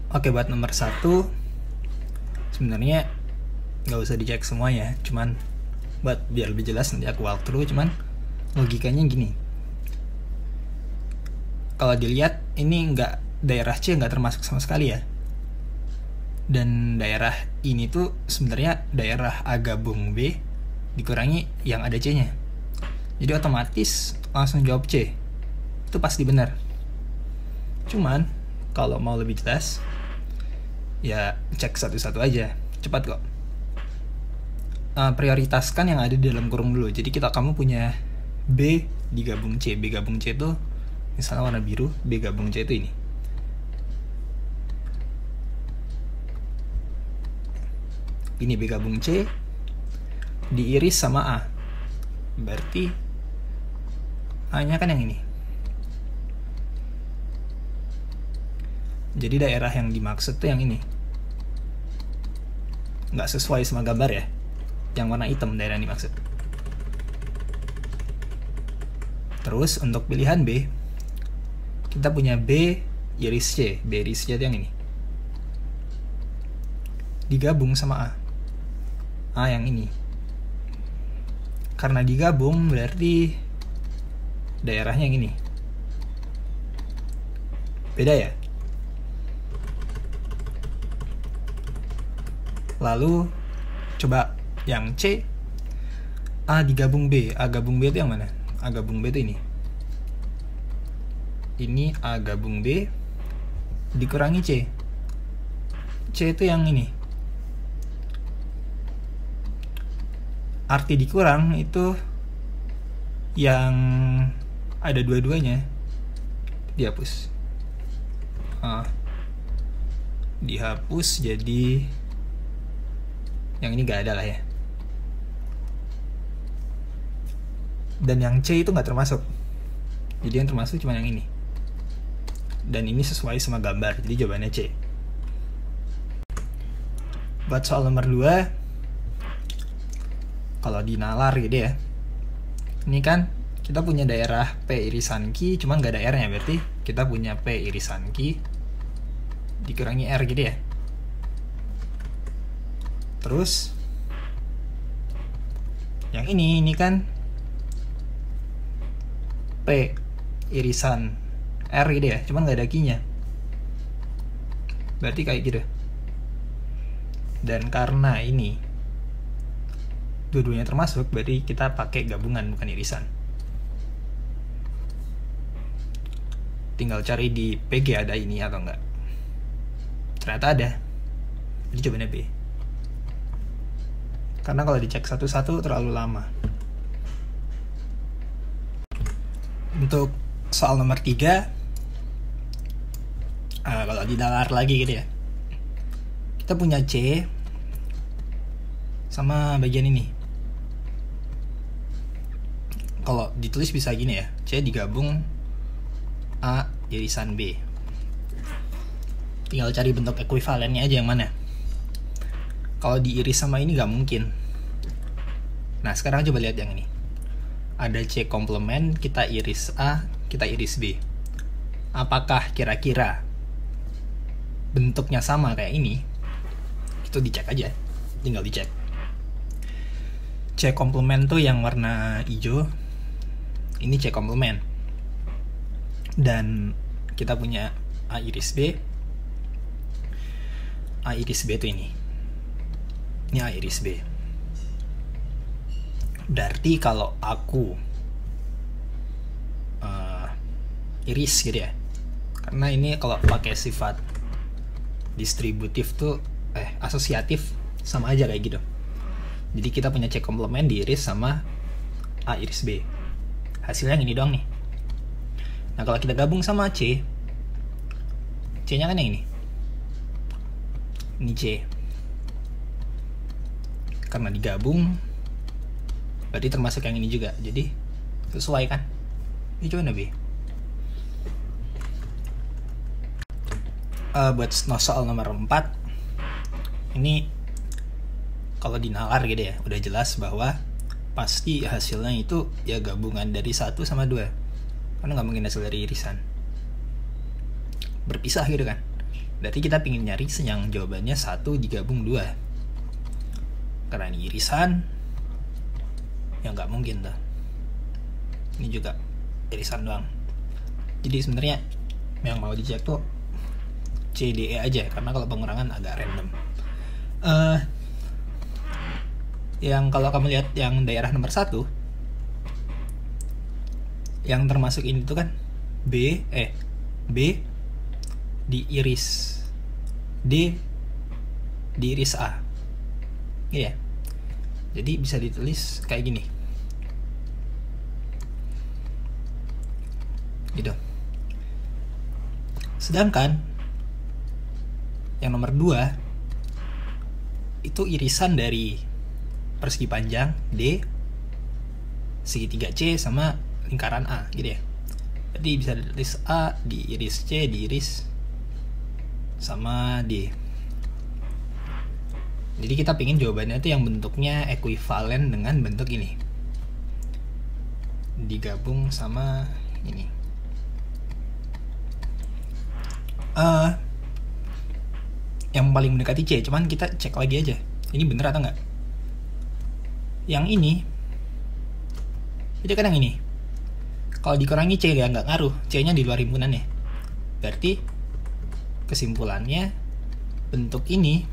Oke, buat nomor 1 sebenarnya nggak usah dicek semuanya, cuman buat biar lebih jelas nanti aku walkthrough. Cuman logikanya gini, kalau dilihat ini daerah C nggak termasuk sama sekali ya, dan daerah ini tuh sebenarnya daerah A gabung B dikurangi yang ada C nya, jadi otomatis langsung jawab C, itu pasti benar. Cuman kalau mau lebih jelas ya cek satu-satu aja, cepat kok. Prioritaskan yang ada di dalam kurung dulu. Jadi kamu punya B digabung C. B gabung C itu misalnya warna biru, B gabung C itu ini. Ini B gabung C diiris sama A. Berarti A-nya kan yang ini. Jadi daerah yang dimaksud tuh yang ini. Nggak sesuai sama gambar ya. Yang warna hitam daerah yang dimaksud. Terus untuk pilihan B, kita punya B iris C. B iris C itu yang ini. Digabung sama A. A yang ini. Karena digabung berarti daerahnya yang ini. Beda ya? Lalu coba yang C, A digabung B. A gabung B itu yang mana? A gabung B itu ini. Ini A gabung B dikurangi C. C itu yang ini. Arti dikurang itu yang ada dua-duanya dihapus. Dihapus, jadi yang ini gak ada lah ya. Dan yang C itu gak termasuk. Jadi yang termasuk cuma yang ini. Dan ini sesuai sama gambar, jadi jawabannya C. Buat soal nomor 2, kalau di nalar gitu ya, ini kan kita punya daerah P irisan Q, cuman gak ada R nya, berarti kita punya P irisan Q dikurangi R gitu ya. Terus yang ini kan P irisan R gitu ya, cuman gak ada Q nya, berarti kayak gitu. Dan karena ini dua-duanya termasuk, berarti kita pakai gabungan bukan irisan. Tinggal cari di PG ada ini atau enggak. Ternyata ada, jadi jawabannya B. Karena kalau dicek satu-satu terlalu lama. Untuk soal nomor 3, kalau dinalar lagi gitu ya, kita punya C sama bagian ini. Kalau ditulis bisa gini ya, C digabung A irisan B. Tinggal cari bentuk ekuivalennya aja yang mana. Kalau diiris sama ini gak mungkin. Nah sekarang coba lihat yang ini. Ada C komplement, kita iris A, kita iris B. Apakah kira-kira bentuknya sama kayak ini? Itu dicek aja, tinggal dicek. C komplement tuh yang warna hijau. Ini C komplement. Dan kita punya A iris B. A iris B itu ini. Ini A iris B. Berarti kalau aku iris gitu ya, karena ini kalau pakai sifat distributif tuh asosiatif sama aja kayak gitu. Jadi kita punya C komplement diiris sama A iris B. Hasilnya yang ini doang nih. Nah kalau kita gabung sama C, C nya kan yang ini. Ini C. Karena digabung berarti termasuk yang ini juga. Jadi sesuai kan. Ini coba B. Buat soal nomor 4, ini kalau dinalar gitu ya, udah jelas bahwa pasti hasilnya itu ya gabungan dari 1 sama 2, karena nggak mungkin hasil dari irisan berpisah gitu kan. Berarti kita pingin nyari yang jawabannya 1 digabung 2. Karena ini irisan, ya nggak mungkin tuh. Ini juga irisan doang. Jadi sebenarnya yang mau dicek tuh C, D, E aja, karena kalau pengurangan agak random. Yang kalau kamu lihat yang daerah nomor 1, yang termasuk ini tuh kan B diiris D diiris A. Iya. Jadi bisa ditulis kayak gini. Gitu. Sedangkan yang nomor 2 itu irisan dari persegi panjang D, segitiga C sama lingkaran A, gitu ya. Jadi bisa ditulis A diiris C diiris sama D. Jadi kita pingin jawabannya itu yang bentuknya ekuivalen dengan bentuk ini, digabung sama ini. Yang paling mendekati C, cuman kita cek lagi aja ini bener atau enggak. Yang ini itu kan yang ini, kalau dikurangi C ya nggak ngaruh, C nya di luar himpunannya. Berarti kesimpulannya bentuk ini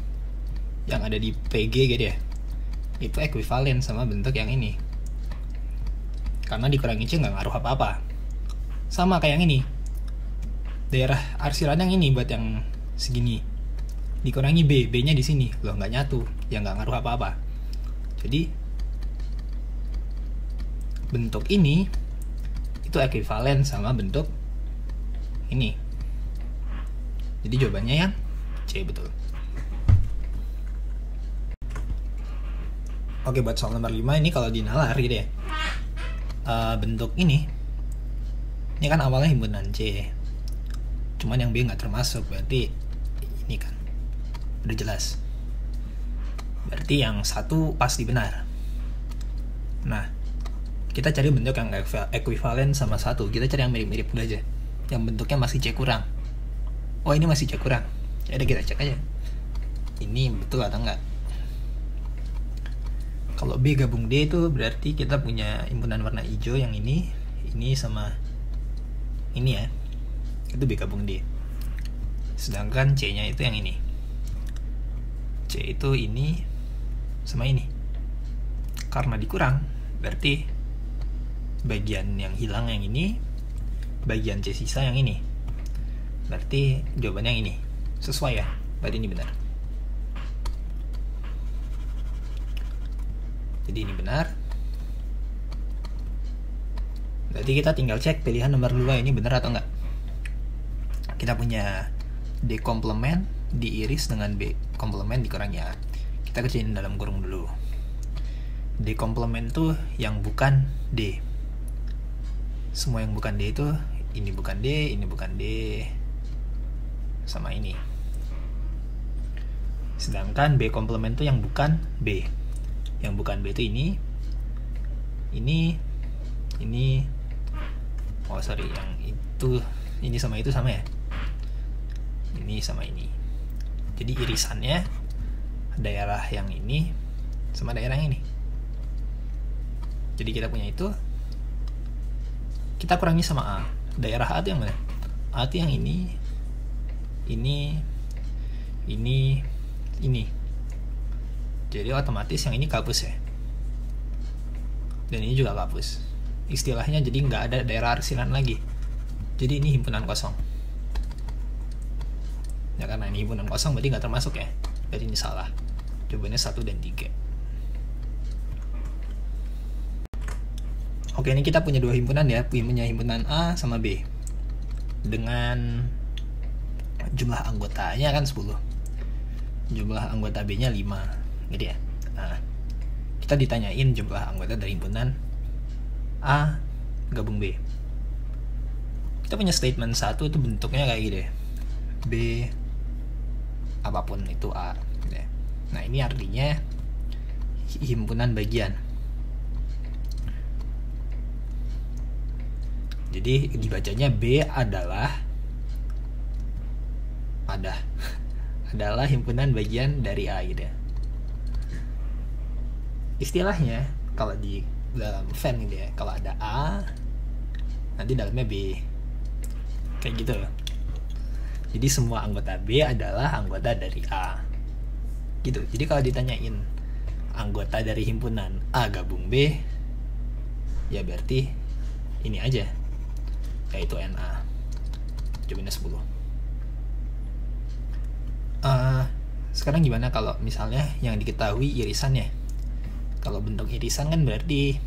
yang ada di PG gitu ya, itu ekuivalen sama bentuk yang ini, karena dikurangi C nggak ngaruh apa-apa. Sama kayak yang ini, daerah arsilan yang ini buat yang segini dikurangi B, B nya di sini loh, nggak nyatu, ya nggak ngaruh apa-apa. Jadi bentuk ini itu ekuivalen sama bentuk ini. Jadi jawabannya yang C, betul. Oke, buat soal nomor 5 ini kalau di nalar gitu ya, bentuk ini kan awalnya himpunan C, cuman yang B nggak termasuk, berarti ini kan udah jelas, berarti yang 1 pasti benar. Nah, kita cari bentuk yang ekuivalen sama 1. Kita cari yang mirip-mirip dulu aja, yang bentuknya masih C kurang. Oh, ini masih C kurang, jadi kita cek aja ini betul atau enggak. Kalau B gabung D itu berarti kita punya himpunan warna hijau yang ini sama ini ya, itu B gabung D. Sedangkan C nya itu yang ini, C itu ini sama ini. Karena dikurang, berarti bagian yang hilang yang ini, bagian C sisa yang ini. Berarti jawabannya yang ini. Sesuai ya, berarti ini benar. Jadi ini benar. Berarti kita tinggal cek pilihan nomor 2 ini benar atau enggak. Kita punya D komplement diiris dengan B komplement dikurangi A. Kita kerjain dalam kurung dulu. D komplement tuh yang bukan D. Semua yang bukan D itu, ini bukan D, ini bukan D, sama ini. Sedangkan B komplement tuh yang bukan B. Yang bukan B itu ini, oh sorry, yang itu, ini sama itu sama ya, ini sama ini. Jadi irisannya daerah yang ini sama daerah yang ini. Jadi kita punya itu, kita kurangi sama A. Daerah A itu yang mana? A itu yang ini. Jadi otomatis yang ini kapus ya, dan ini juga kapus. Istilahnya jadi nggak ada daerah arsilan lagi. Jadi ini himpunan kosong. Ya karena ini himpunan kosong berarti nggak termasuk ya. Berarti ini salah. Jawabannya 1 dan 3. Oke, ini kita punya 2 himpunan ya. Punya himpunan A sama B. Dengan jumlah anggotanya kan 10. Jumlah anggota B-nya 5. Gitu ya. Nah, kita ditanyain jumlah anggota dari himpunan A gabung B. Kita punya statement 1 itu bentuknya kayak gitu ya. B apapun itu A gitu ya. Nah, ini artinya himpunan bagian. Jadi dibacanya B adalah adalah himpunan bagian dari A gitu ya. Istilahnya kalau di dalam Venn gitu ya, kalau ada A nanti dalamnya B, kayak gitu. Jadi semua anggota B adalah anggota dari A gitu. Jadi kalau ditanyain anggota dari himpunan A gabung B, ya berarti ini aja, yaitu NA. Jawabannya 10. Sekarang gimana kalau misalnya yang diketahui irisannya? Kalau bentuk irisan kan berarti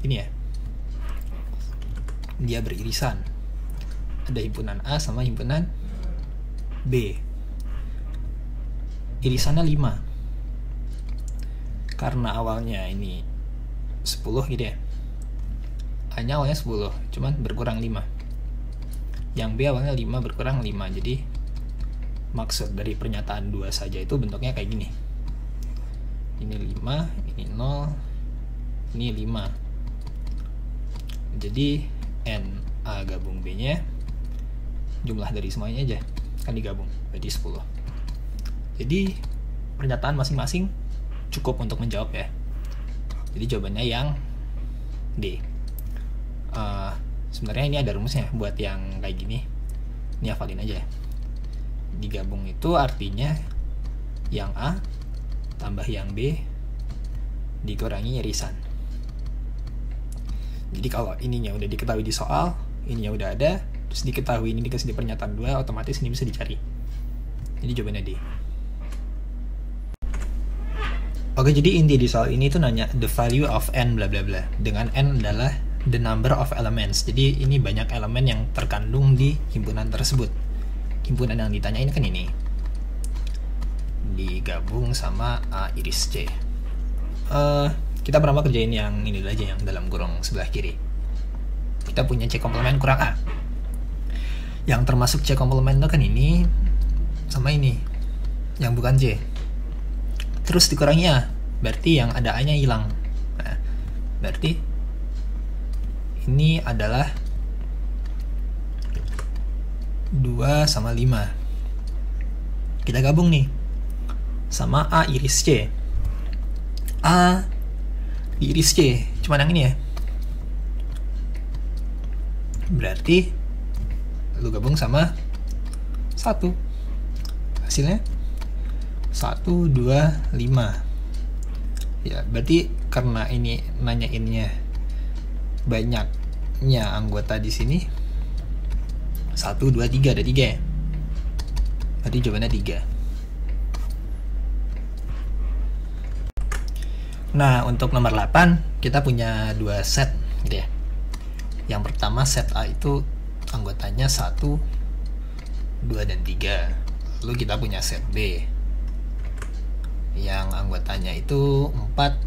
ini ya, dia beririsan. Ada himpunan A sama himpunan B. Irisannya 5. Karena awalnya ini 10 gitu ya. A-nya awalnya 10, cuman berkurang 5. Yang B awalnya 5 berkurang 5. Jadi maksud dari pernyataan 2 saja itu bentuknya kayak gini. Ini 5, ini 0, ini 5. Jadi NA gabung B-nya jumlah dari semuanya aja kan digabung, berarti 10. Jadi pernyataan masing-masing cukup untuk menjawab ya. Jadi jawabannya yang D. Sebenarnya ini ada rumusnya buat yang kayak gini. Ini hafalin aja. Digabung itu artinya yang A tambah yang B dikurangi irisan. Jadi kalau ininya udah diketahui di soal, ininya udah ada, terus diketahui ini dikasih di pernyataan 2, otomatis ini bisa dicari. Jadi jawabannya D. Oke, jadi inti di soal ini tuh nanya the value of n bla bla bla. Dengan n adalah the number of elements. Jadi ini banyak elemen yang terkandung di himpunan tersebut. Himpunan yang ditanyain kan ini. Digabung sama A iris C. Kita pertama kerjain yang ini dulu aja, yang dalam kurung sebelah kiri. Kita punya C komplement kurang A. Yang termasuk C komplement itu kan ini sama ini, yang bukan C. Terus dikurangi A, berarti yang ada A-nya hilang. Nah, berarti ini adalah 2 sama 5. Kita gabung nih sama A iris C. A iris C cuma yang ini ya. Berarti lu gabung sama 1. Hasilnya 1, 2, 5. Ya, berarti karena ini nanyainnya banyaknya anggota di sini. 1, 2, 3, ada 3 ya. Berarti jawabannya 3. Nah, untuk nomor 8 kita punya 2 set gitu ya. Yang pertama set A itu anggotanya 1, 2, dan 3. Lalu kita punya set B yang anggotanya itu 4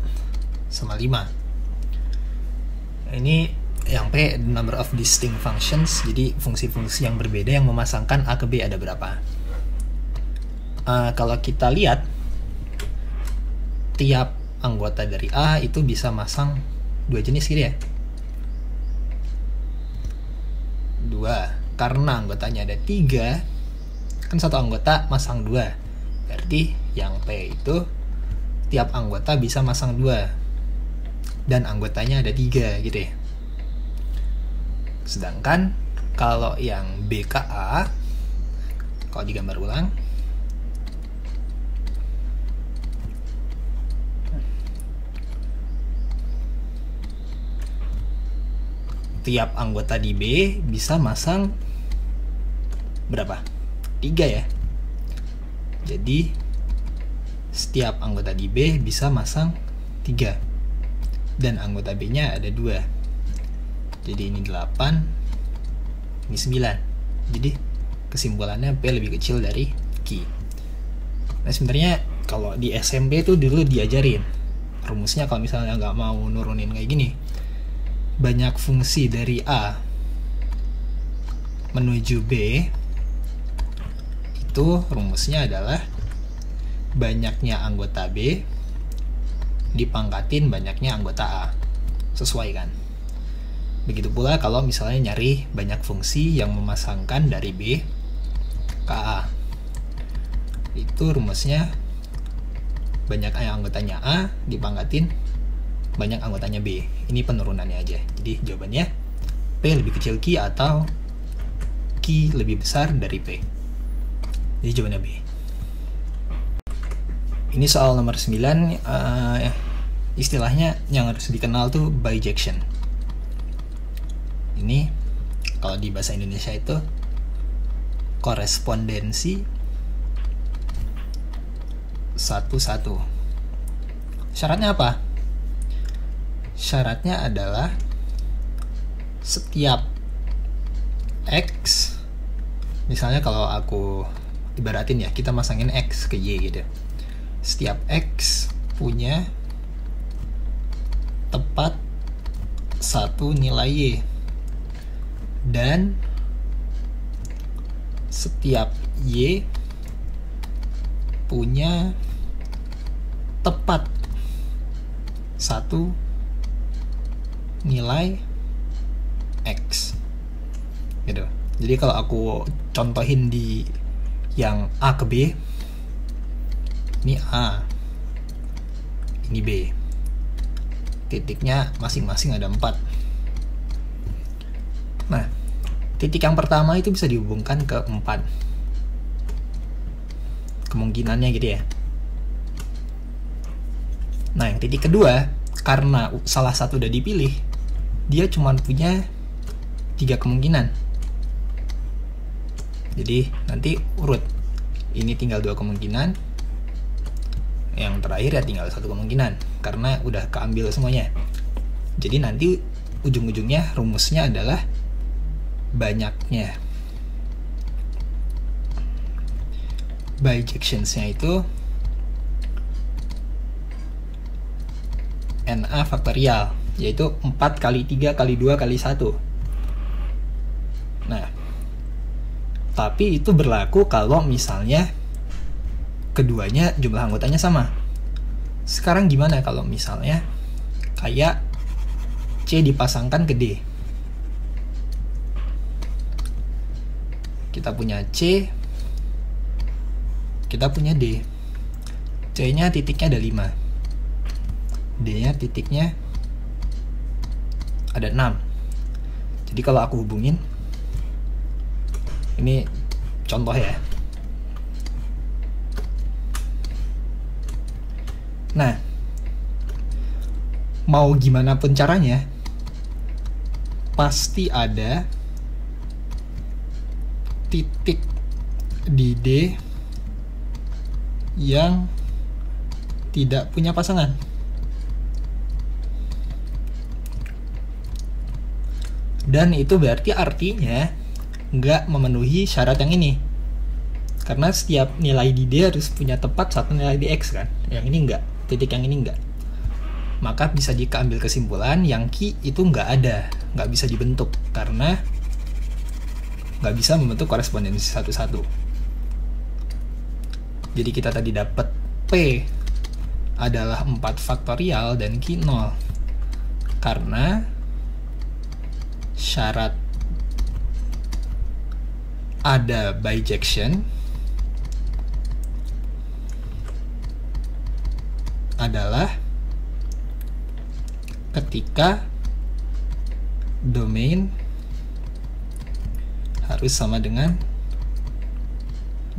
sama 5. Ini yang P, number of distinct functions. Jadi fungsi-fungsi yang berbeda yang memasangkan A ke B ada berapa. Kalau kita lihat, tiap anggota dari A itu bisa masang 2 jenis gitu ya. 2, karena anggotanya ada 3, kan satu anggota masang 2. Berarti yang P itu tiap anggota bisa masang 2, dan anggotanya ada 3 gitu ya. Sedangkan kalau yang BKA, kalau digambar ulang, tiap anggota di B bisa masang berapa? 3 ya. Jadi setiap anggota di B bisa masang 3, dan anggota B nya ada 2. Jadi ini 8, ini 9. Jadi kesimpulannya P lebih kecil dari Q. Nah sebenarnya kalau di SMP tuh dulu diajarin rumusnya, kalau misalnya nggak mau nurunin kayak gini, banyak fungsi dari A menuju B, itu rumusnya adalah banyaknya anggota B dipangkatin banyaknya anggota A. Sesuai kan? Begitu pula kalau misalnya nyari banyak fungsi yang memasangkan dari B ke A. Itu rumusnya banyak anggotanya A dipangkatin banyak anggotanya B. Ini penurunannya aja. Jadi jawabannya P lebih kecil Q atau Q lebih besar dari P. Jadi jawabannya B. Ini soal nomor 9, istilahnya yang harus dikenal tuh bijection. Ini kalau di bahasa Indonesia itu korespondensi satu-satu. Syaratnya apa? Syaratnya adalah setiap X, misalnya kalau aku ibaratin ya, kita masangin X ke Y gitu. Setiap X punya tepat satu nilai Y, dan setiap Y punya tepat satu nilai X gitu. Jadi kalau aku contohin di yang A ke B, ini A, ini B, titiknya masing-masing ada 4. Nah, titik yang pertama itu bisa dihubungkan ke 4 kemungkinannya gitu ya. Nah, yang titik kedua, karena salah satu udah dipilih, dia cuma punya 3 kemungkinan. Jadi nanti urut, ini tinggal 2 kemungkinan, yang terakhir ya tinggal 1 kemungkinan, karena udah keambil semuanya. Jadi nanti ujung-ujungnya rumusnya adalah banyaknya. Bijectionsnya itu NA faktorial, yaitu 4 kali 3 kali 2 kali 1. Nah, tapi itu berlaku kalau misalnya keduanya jumlah anggotanya sama. Sekarang gimana kalau misalnya kayak C dipasangkan ke D? Kita punya C, kita punya D. C-nya titiknya ada 5. D-nya titiknya ada 6. Jadi kalau aku hubungin, ini contoh ya. Nah, mau gimana pun caranya, pasti ada titik di D yang tidak punya pasangan. Dan itu berarti artinya nggak memenuhi syarat yang ini. Karena setiap nilai di D harus punya tepat satu nilai di X kan. Yang ini enggak, titik yang ini enggak. Maka bisa diambil kesimpulan yang Q itu nggak ada, nggak bisa dibentuk. Karena nggak bisa membentuk korespondensi satu-satu. Jadi kita tadi dapat P adalah 4 faktorial dan Q 0. Karena syarat ada bijection adalah ketika domain harus sama dengan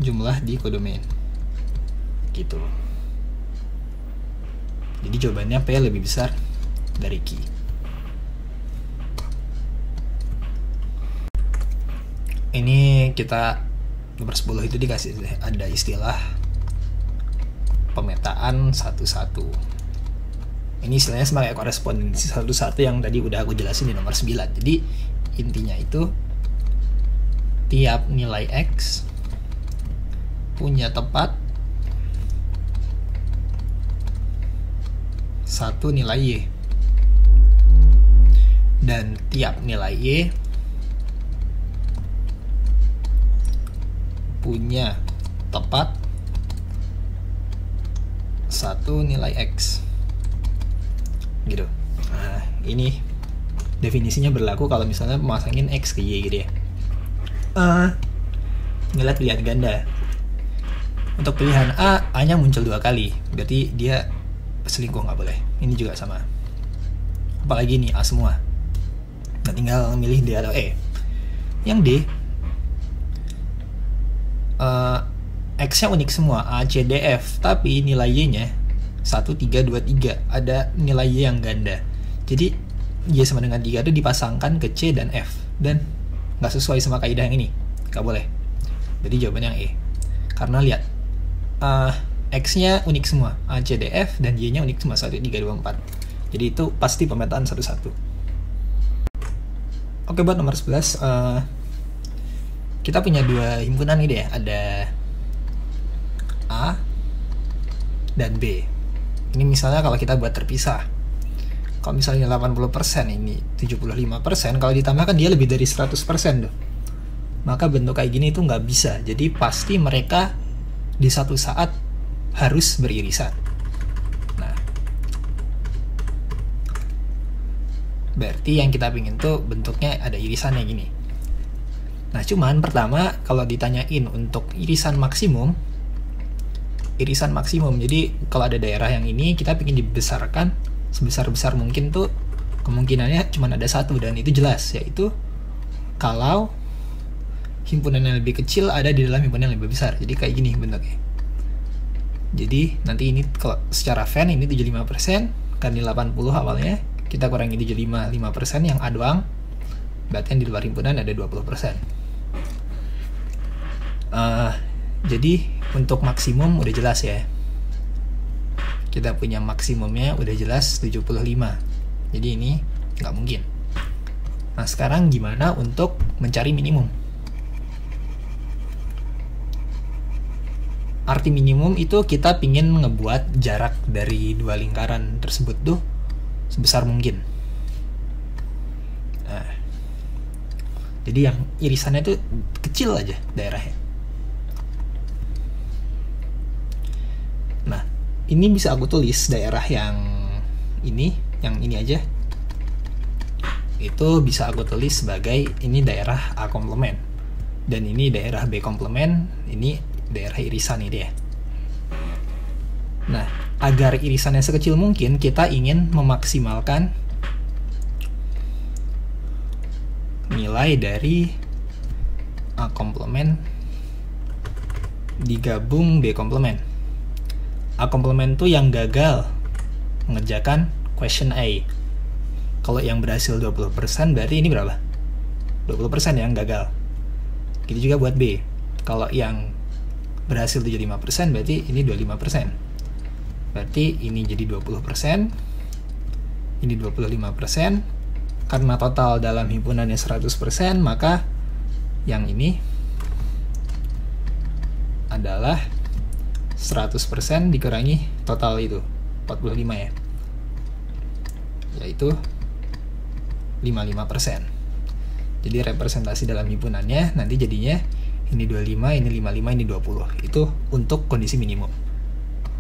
jumlah di kodomain gitu. Jadi jawabannya P lebih besar dari Q. Ini kita nomor 10 itu dikasih ada istilah pemetaan satu-satu. Ini istilahnya sebagai korespondensi satu-satu yang tadi udah aku jelasin di nomor 9. Jadi intinya itu tiap nilai X punya tepat satu nilai Y, dan tiap nilai Y punya tepat satu nilai X gitu. Nah, ini definisinya berlaku kalau misalnya memasangin X ke Y gitu ya. ngeliat pilihan ganda. Untuk pilihan A-nya muncul 2 kali, berarti dia selingkuh, nggak boleh. Ini juga sama. Apalagi nih A semua. Nah, tinggal milih D atau E. Yang D, X-nya unik semua, A, C, D, F, tapi nilai Y-nya 1, 3, 2, 3. Ada nilai Y yang ganda. Jadi Y sama dengan 3 itu dipasangkan ke C dan F, dan nggak sesuai sama kaidah yang ini, nggak boleh. Jadi jawabannya yang E. Karena lihat, X-nya unik semua, A, C, D, F, dan Y-nya unik semua, 1, 3, 2, 4. Jadi itu pasti pemetaan 1-1. Oke, buat nomor 11, kita punya 2 himpunan ini deh, ada A dan B. Ini misalnya kalau kita buat terpisah. Kalau misalnya 80%, ini 75%, kalau ditambahkan dia lebih dari 100% tuh. Maka bentuk kayak gini itu nggak bisa. Jadi pasti mereka di satu saat harus beririsan. Nah, berarti yang kita pingin tuh bentuknya ada irisannya gini. Nah, cuman pertama kalau ditanyain untuk irisan maksimum, jadi kalau ada daerah yang ini kita pingin dibesarkan sebesar-besar mungkin tuh, kemungkinannya cuma ada satu, dan itu jelas, yaitu kalau himpunan yang lebih kecil ada di dalam himpunan yang lebih besar. Jadi kayak gini bentuknya. Jadi nanti ini kalau secara Venn ini 75%, kan di 80 awalnya, kita kurangi 75, 5% yang A doang, berarti yang di luar himpunan ada 20%. Jadi untuk maksimum udah jelas ya. Kita punya maksimumnya udah jelas 75. Jadi ini nggak mungkin. Nah, sekarang gimana untuk mencari minimum? Arti minimum itu kita pingin ngebuat jarak dari 2 lingkaran tersebut tuh sebesar mungkin. Nah, jadi yang irisannya itu kecil aja daerahnya. Nah, ini bisa aku tulis daerah yang ini aja. Itu bisa aku tulis sebagai ini daerah A komplement. Dan ini daerah B komplement, ini daerah irisan ini ya. Nah, agar irisannya sekecil mungkin, kita ingin memaksimalkan nilai dari A komplement digabung B komplement. A komplement tuh yang gagal mengerjakan question A. Kalau yang berhasil 20%, berarti ini berapa? 20% yang gagal. Gitu juga buat B. Kalau yang berhasil 75%, berarti ini 25%. Berarti ini jadi 20%, ini 25%. Karena total dalam himpunannya 100%, maka yang ini adalah 100% dikurangi total itu 45 ya, yaitu 55%. Jadi representasi dalam himpunannya nanti jadinya ini 25, ini 55, ini 20. Itu untuk kondisi minimum.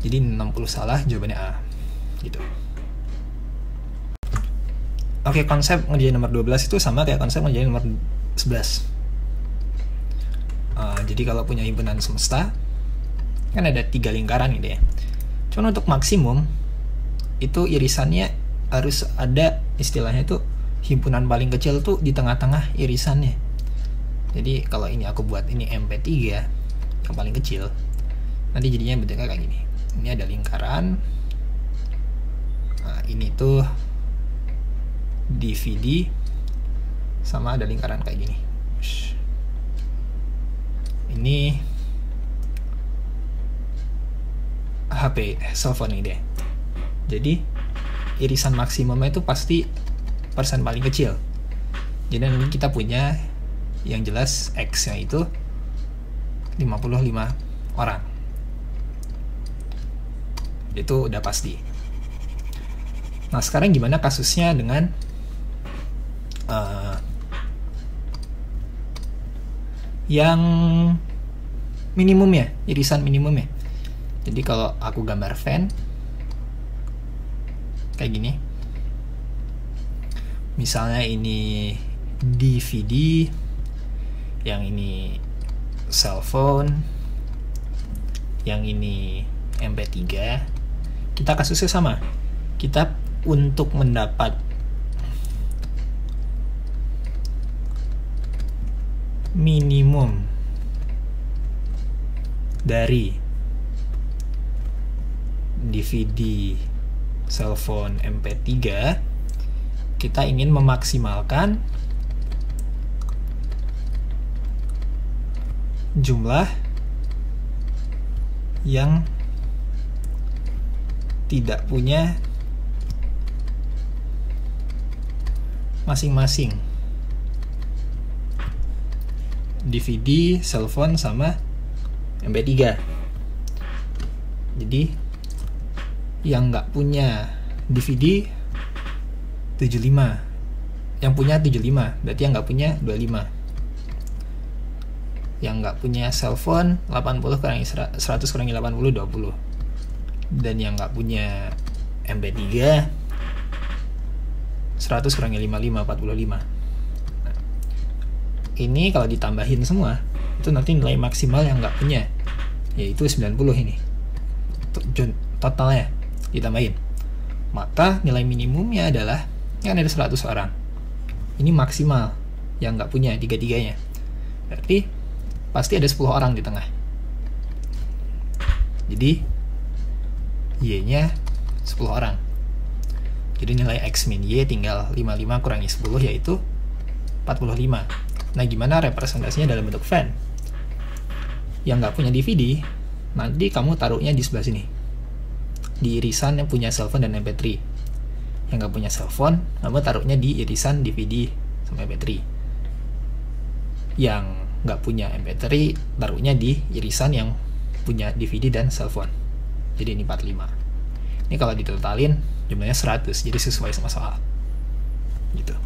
Jadi 60 salah, jawabannya A. Gitu. Oke, konsep ngerjain nomor 12 itu sama kayak konsep ngerjain nomor 11. Jadi kalau punya himpunan semesta, kan ada 3 lingkaran gitu ya. Cuman untuk maksimum, itu irisannya harus ada, istilahnya itu himpunan paling kecil tuh di tengah-tengah irisannya. Jadi kalau ini aku buat ini MP3 yang paling kecil, nanti jadinya bentuknya kayak gini. Ini ada lingkaran. Nah, ini tuh DVD sama ada lingkaran kayak gini. Ini HP, cellphone ini deh. Jadi irisan maksimumnya itu pasti persen paling kecil. Jadi nanti kita punya yang jelas X-nya itu 55 orang. Itu udah pasti. Nah, sekarang gimana kasusnya dengan yang minimumnya, irisan minimumnya. Jadi kalau aku gambar Venn kayak gini, misalnya ini DVD, yang ini cellphone, yang ini MP3. Kita kasusnya sama. Kita untuk mendapat minimum dari DVD cellphone MP3, kita ingin memaksimalkan jumlah yang tidak punya masing-masing DVD, cellphone, sama MP3. Jadi yang nggak punya DVD 75, yang punya 75, berarti yang nggak punya 25. Yang nggak punya cellphone 80 kurangi 100 kurangi 80, 20. Dan yang nggak punya MP3 100 kurangi 55, 45. Nah, ini kalau ditambahin semua, itu nanti nilai maksimal yang nggak punya, yaitu 90 ini. Totalnya ditambahin. Maka nilai minimumnya adalah, kan ada 100 orang. Ini maksimal yang nggak punya tiga-tiganya. Berarti pasti ada 10 orang di tengah. Jadi Y-nya 10 orang. Jadi nilai X min Y tinggal 55 kurangi 10, yaitu 45. Nah, gimana representasinya dalam bentuk fan? Yang nggak punya DVD, nanti kamu taruhnya di sebelah sini, di irisan yang punya cellphone dan MP3. Yang nggak punya cellphone, kamu taruhnya di irisan DVD sama MP3. Yang nggak punya MP3, taruhnya di irisan yang punya DVD dan cellphone. Jadi ini 45. Ini kalau ditotalin jumlahnya 100, jadi sesuai sama soal. Gitu.